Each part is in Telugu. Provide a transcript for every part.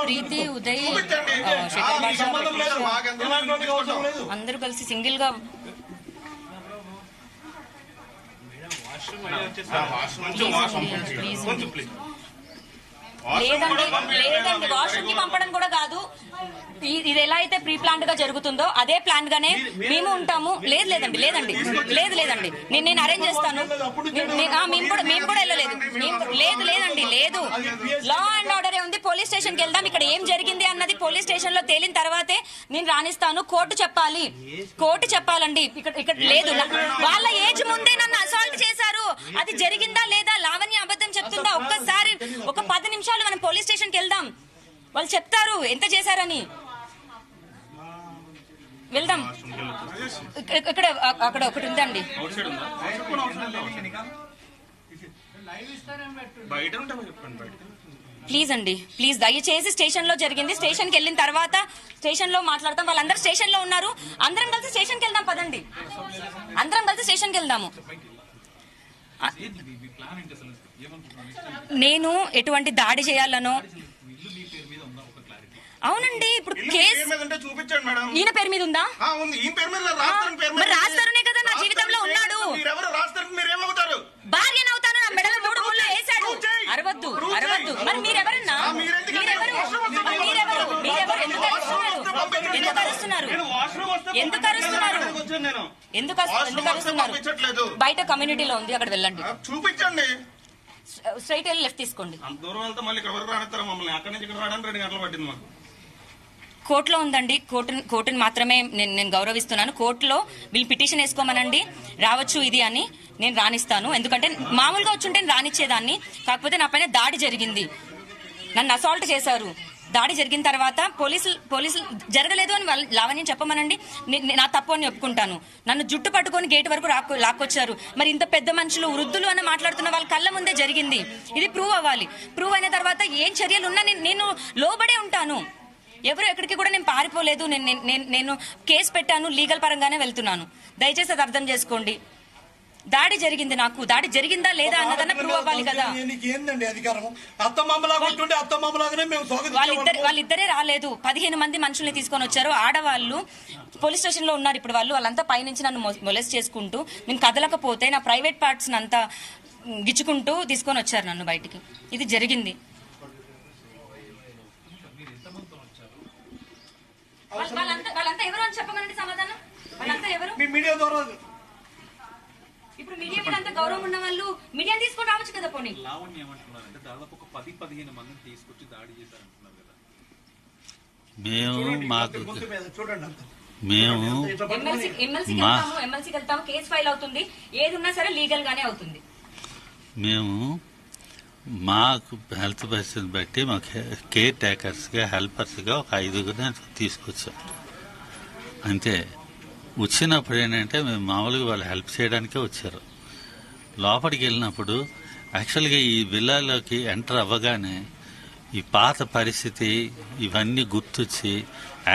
ప్రీతి ఉదయ్ అందరూ కలిసి సింగిల్ గా లేదండి వాష్రూమ్ కి పంపడం కూడా కాదు. ఇది ఎలా అయితే ప్రీ ప్లాంట్ గా జరుగుతుందో అదే ప్లాన్ గానే మేము ఉంటాము. లేదండి నేను అరేంజ్ చేస్తాను. మేము కూడా వెళ్ళలేదు. లేదు లా అండ్ ఆర్డర్ ఉంది. పోలీస్ స్టేషన్ కి వెళ్దాం. ఇక్కడ ఏం జరిగింది అన్నది పోలీస్ స్టేషన్ లో తేలిన తర్వాతే నేను రాణిస్తాను. కోర్టు చెప్పాలండి. ఇక్కడ లేదు. వాళ్ళ ఏజ్ ముందే నన్ను అసాల్ట్ చేశారు. అది జరిగిందా లేదా, లావణ్య అబద్ధం చెప్తుందా, ఒక్కసారి ఒక 10 నిమిషాలు మనం పోలీస్ స్టేషన్ కి వెళ్దాం. వాళ్ళు చెప్తారు ఎంత చేశారని. వెళ్దాం. ఇక్కడ అక్కడ ఒకటి ఉందండి. ప్లీజ్ దయచేసి స్టేషన్ లో జరిగింది. స్టేషన్ కి వెళ్ళిన తర్వాత స్టేషన్ లో మాట్లాడతాం. వాళ్ళందరూ స్టేషన్ లో ఉన్నారు. అందరం కలిసి స్టేషన్ కి వెళ్దాం. పదండి, అందరం కలిసి స్టేషన్ కి వెళ్దాము. నేను ఎటువంటి దాడి చేయాలనో. అవునండి, ఇప్పుడు కేసు ఈయన పేరు మీద ఉందా? మరి రాస్తారనే కదా నా జీవితంలో ఉన్నాడు. భార్యనవుతాను. నా మెడలో 3 ముళ్ళు వేశాడు. అరవద్దు. మరి మీరెవరన్నా? ఎందుకు అరుస్తున్నారు? బయట కమ్యూనిటీలో ఉంది, అక్కడ వెళ్ళండి. చూపించండి. స్ట్రైట్ వెళ్ళి లెఫ్ట్ తీసుకోండి. కోర్టులో ఉందండి. కోర్టుని మాత్రమే నేను గౌరవిస్తున్నాను. కోర్టులో వీళ్ళు పిటిషన్ వేసుకోమనండి, రావచ్చు ఇది అని నేను రాణిస్తాను. ఎందుకంటే మామూలుగా వచ్చుంటే నేను రానిచ్చేదాన్ని. కాకపోతే నా పైన దాడి జరిగింది. నన్ను అసాల్ట్ చేశారు. దాడి జరిగిన తర్వాత పోలీసులు జరగలేదు అని లావణ్యం చెప్పమనండి. నా తప్పు అని ఒప్పుకుంటాను. నన్ను జుట్టు పట్టుకొని గేట్ వరకు లాక్కొచ్చారు. మరి ఇంత పెద్ద మనుషులు, వృద్ధులు అని మాట్లాడుతున్న వాళ్ళ కళ్ళ ముందే జరిగింది. ఇది ప్రూవ్ అవ్వాలి. ప్రూవ్ అయిన తర్వాత ఏం చర్యలు ఉన్నా నేను లోబడే ఉంటాను. ఎవరు ఎక్కడికి కూడా నేను పారిపోలేదు. నేను కేసు పెట్టాను. లీగల్ పరంగానే వెళ్తున్నాను. దయచేసి అది అర్థం చేసుకోండి. దాడి జరిగింది. నాకు దాడి జరిగిందా లేదా అన్నదన్న ప్రూవ్ అవ్వాలి కదా. వాళ్ళిద్దరే రాలేదు. 15 మంది మనుషుల్ని తీసుకొని వచ్చారు. ఆడవాళ్ళు పోలీస్ స్టేషన్ లో ఉన్నారు. ఇప్పుడు వాళ్ళంతా పైనుంచి నన్ను మొలెస్ట్ చేసుకుంటూ, నేను కదలకపోతే నా ప్రైవేట్ పార్ట్స్ అంతా గిచ్చుకుంటూ తీసుకొని వచ్చారు నన్ను బయటికి. ఇది జరిగింది. వాళ్ళంతా ఎవరు అని చెప్పమనండి సమాధానం. వాళ్ళంతా ఎవరు? ఇప్పుడు మీడియా మీద అంత గౌరవం ఉన్న వాళ్ళు మీడియా తీసుకొని రావచ్చు కదా. పోనీ లావణ్య ఏమంటున్నారంటే దాదాపు ఒక 10-15 మందిని తీసుకొచ్చి దాడి చేశారంటున్నారు కదా. ఎమ్మెల్సీకి వెళ్తాము. కేసు ఫైల్ అవుతుంది. ఏది ఉన్నా సరే లీగల్ గానే అవుతుంది. మాకు హెల్త్ పరిస్థితిని బట్టి మాకు కేర్ టేకర్స్గా, హెల్పర్స్గా ఒక 5గురిని తీసుకొచ్చాం అంతే. వచ్చినప్పుడు ఏంటంటే మేము మామూలుగా వాళ్ళు హెల్ప్ చేయడానికే వచ్చారు. లోపలికి వెళ్ళినప్పుడు యాక్చువల్గా ఈ విల్లాలోకి ఎంటర్ అవ్వగానే ఈ పాత పరిస్థితి ఇవన్నీ గుర్తొచ్చి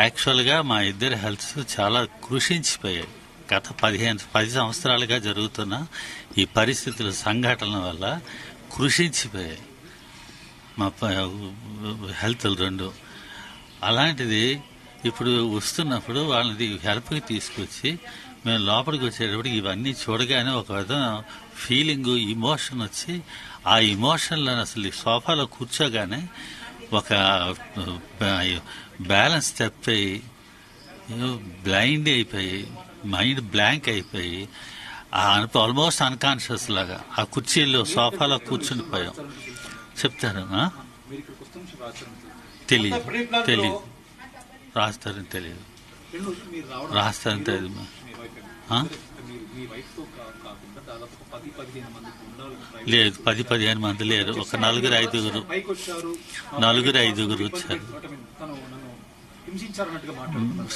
యాక్చువల్గా మా ఇద్దరి హెల్త్స్ చాలా కృషించిపోయాయి. గత 10 సంవత్సరాలుగా జరుగుతున్న ఈ పరిస్థితుల సంఘటనల వల్ల కృషించిపోయాయి మా హెల్త్లు 2. అలాంటిది ఇప్పుడు వస్తున్నప్పుడు వాళ్ళని హెల్ప్కి తీసుకొచ్చి మేము లోపలికి వచ్చేటప్పటికి ఇవన్నీ చూడగానే ఒక విధంగా ఫీలింగ్, ఇమోషన్ వచ్చి ఆ ఇమోషన్లో అసలు సోఫాలో కూర్చోగానే ఒక బ్యాలెన్స్ తప్పిపోయి, బ్లైండ్ అయిపోయి, మైండ్ బ్లాంక్ అయిపోయి ఆల్మోస్ట్ అన్కాన్షియస్ లాగా ఆ కుర్చీలో సోఫాలో కూర్చుని పోయాం. చెప్తారు తెలియదు రాస్తారని తెలియదు. లేదు, 10-15 మంది లేరు. ఒక 4-5 వచ్చారు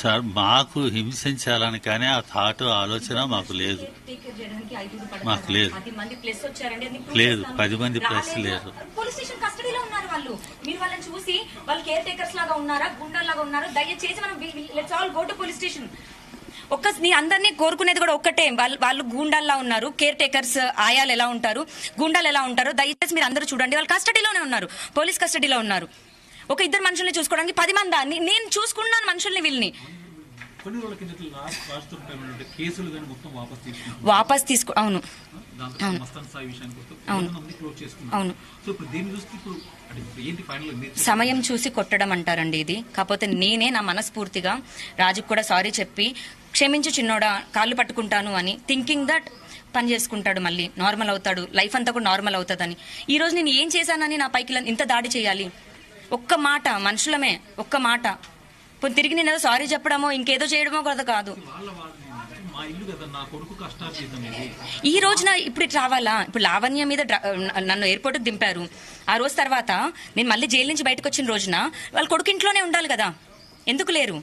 సార్. మాకు హింసించాలని కానీ ఆ థాట్, ఆలోచన మాకు లేదు. 10 మంది ప్లస్ లేరు. పోలీస్ స్టేషన్ కస్టడీలో ఉన్నారు వాళ్ళు. మీరు వాళ్ళని చూసి వాళ్ళు కేర్ టేకర్స్ లాగా ఉన్నారా, గుండాలాగా ఉన్నారా? దయచేసి మనం let's all go to police station. నీ అందరినీ కోరుకునేది కూడా ఒక్కటే, వాళ్ళు గూండాల్లా ఉన్నారు, కేర్ టేకర్స్ ఆయాలు ఎలా ఉంటారు, గూండాలు ఎలా ఉంటారు, దయచేసి మీరు అందరూ చూడండి. వాళ్ళు కస్టడీలోనే ఉన్నారు, పోలీస్ కస్టడీలో ఉన్నారు. ఒక ఇద్దరు మనుషుల్ని చూసుకోవడానికి 10 మంది నేను చూసుకున్నాను మనుషుల్ని, వీళ్ళని వాపస్ తీసుకో. అవును సమయం చూసి కొట్టడం అంటారండి ఇది. కాకపోతే నేనే నా మనస్ఫూర్తిగా రాజుకు కూడా సారీ చెప్పి, క్షమించు చిన్నోడా, కాళ్ళు పట్టుకుంటాను అని థింకింగ్ దట్ పని చేసుకుంటాడు, మళ్ళీ నార్మల్ అవుతాడు, లైఫ్ అంతా కూడా నార్మల్ అవుతుందని. ఈ రోజు నేను ఏం చేశానని నా పైకి ఇంత దాడి చేయాలి? ఒక్క మాట, మనుషులమే ఒక్క మాట, తిరిగి నేను సారీ చెప్పడమో ఇంకేదో చేయడమో కదా కాదు. ఈ రోజున ఇప్పుడు రావాలా? ఇప్పుడు లావణ్య మీద నన్ను ఎయిర్పోర్ట్ కి దింపారు. ఆ రోజు తర్వాత నేను మళ్ళీ జైలు నుంచి బయటకు వచ్చిన రోజున వాళ్ళ కొడుకు ఇంట్లోనే ఉండాలి కదా, ఎందుకు లేరు?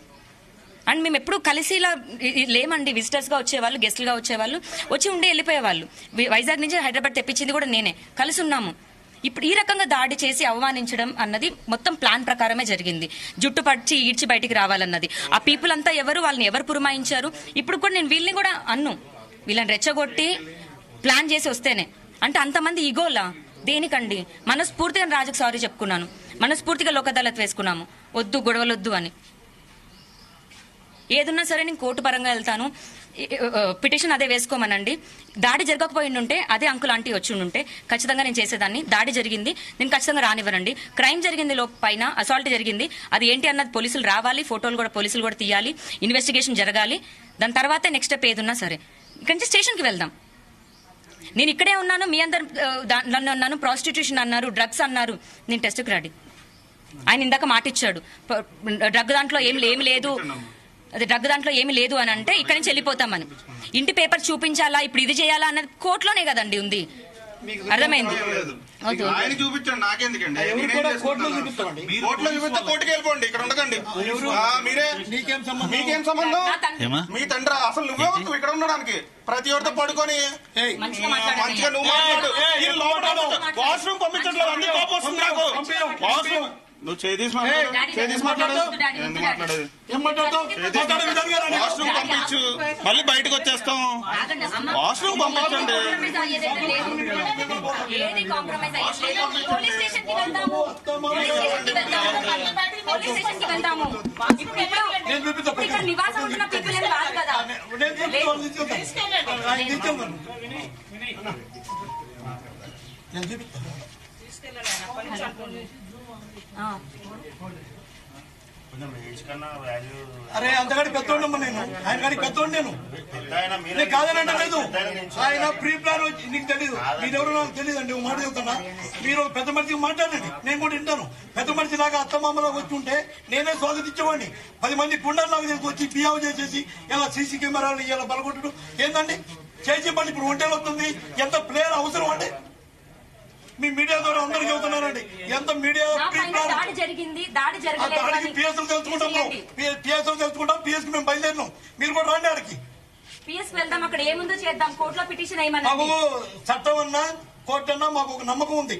అండ్ మేము ఎప్పుడు కలిసి ఇలా లేమండి. విజిటర్స్ గా వచ్చేవాళ్ళు, గెస్టులుగా వచ్చేవాళ్ళు, వచ్చి ఉండి వెళ్ళిపోయేవాళ్ళు. వైజాగ్ నుంచి హైదరాబాద్ తెప్పించింది కూడా నేనే, కలిసి ఉన్నాము. ఇప్పుడు ఈ రకంగా దాడి చేసి అవమానించడం అన్నది మొత్తం ప్లాన్ ప్రకారమే జరిగింది. జుట్టు పడిచి ఈడ్చి బయటికి రావాలన్నది. ఆ పీపుల్ అంతా ఎవరు, వాళ్ళని ఎవరు పురమాయించారు? ఇప్పుడు కూడా నేను వీళ్ళని కూడా వీళ్ళని రెచ్చగొట్టి ప్లాన్ చేసి వస్తేనే అంటే అంతమంది ఈగోలా దేనికండి? మనస్ఫూర్తిగా రాజుకు సారీ చెప్పుకున్నాను, మనస్ఫూర్తిగా లోక్ అదాలత్ వేసుకున్నాము, వద్దు గొడవలొద్దు అని. ఏదున్నా సరే నేను కోర్టు పరంగా వెళ్తాను, పిటిషన్ అదే వేసుకోమనండి. దాడి జరగకపోయి ఉంటే అదే అంకుల్ ఆంటీ వచ్చి ఉంటే ఖచ్చితంగా నేను చేసేదాన్ని. దాడి జరిగింది, నేను ఖచ్చితంగా రానివ్వనండి. క్రైమ్ జరిగింది, పైన అసాల్ట్ జరిగింది, అది ఏంటి అన్నది పోలీసులు రావాలి, ఫోటోలు కూడా పోలీసులు కూడా తీయాలి, ఇన్వెస్టిగేషన్ జరగాలి. దాని తర్వాతే నెక్స్ట్ స్టెప్ ఏదున్నా సరే ఇక్కడి నుంచి స్టేషన్కి వెళ్దాం. నేను ఇక్కడే ఉన్నాను, మీ అందరు దాంట్లోనే ఉన్నాను. ప్రాస్టిట్యూషన్ అన్నారు, డ్రగ్స్ అన్నారు, నేను టెస్ట్కి రెడీ. ఆయన ఇందాక మాట ఇచ్చాడు, డ్రగ్ దాంట్లో ఏమి లేదు, అది డ్రగ్ దాంట్లో ఏమి లేదు అని అంటే ఇక్కడి నుంచి వెళ్ళిపోతామని. ఇంటి పేపర్ చూపించాలా, ఇప్పుడు ఇది చేయాలా అన్నది కోర్టులోనే కదండి ఉంది. అర్థమైంది? చూపించండి, నాకెందుకండి? కోర్టులో చూపిస్తే కోర్టుకి వెళ్ళిపోండి, ఇక్కడ ఉండకండి. మీరే మీకేం సంబంధం? మీ తండ్రి అసలు నువ్వే వద్దు ఇక్కడ ఉండడానికి. ప్రతి ఒక్కరితో పడుకొని మంచిగా నువ్వు మాట్లాడు. వాష్రూమ్ పంపించట్లేదు, అన్ని కోపం వస్తుంది నాకు. వాష్రూమ్ నువ్వు చేసి మాట్లాడు. వాష్రూమ్ పంపించు, మళ్ళీ బయటకు వచ్చేస్తాం. వాష్రూమ్ పంపించండి. నివాసం ఉంటున్న పీపుల్ ఏం కాదు కదా. అరే అంతగాడి పెద్దోండమ్మా, నేను ఆయన గాడి పెద్దోండి, నేను కాదనంటే లేదు. ఆయన ప్రీ ప్లాన్ నీకు తెలియదు, మీరెవరో నాకు తెలియదు అండి. మాట చెప్తున్నా, మీరు పెద్ద మనిషికి మాట్లాడండి, నేను కూడా వింటాను. పెద్ద మనిషి లాగా అత్తమామలాగా వచ్చి ఉంటే నేనే స్వాగతించేవాడిని. 10 మంది గుండెల్లాగా తీసుకొచ్చి బిహావ్ చేసేసి ఇలా సీసీ కెమెరాలు ఇలా బలగొట్టడం ఏందండి? చేసి మళ్ళీ ఇప్పుడు ఒంటేలు వస్తుంది. ఎంత ప్లేయర్ అవసరం అండి? మీ మీడియా ద్వారా అందరూ చెబుతున్నారండి, ఎంత మీడియా దాడికి పిఎస్లు తెలుసుకుంటాము, పిఎస్లు తెలుసుకుంటాం. పిఎస్ మేము బయలుదేరినాం, మీరు కూడా రండి ఆడికి. అక్కడ ఏముందో చేద్దాం, కోర్టులో పిటిషన్ మాకు చట్టం అన్నా కోర్టు అన్నా మాకు ఒక నమ్మకం ఉంది.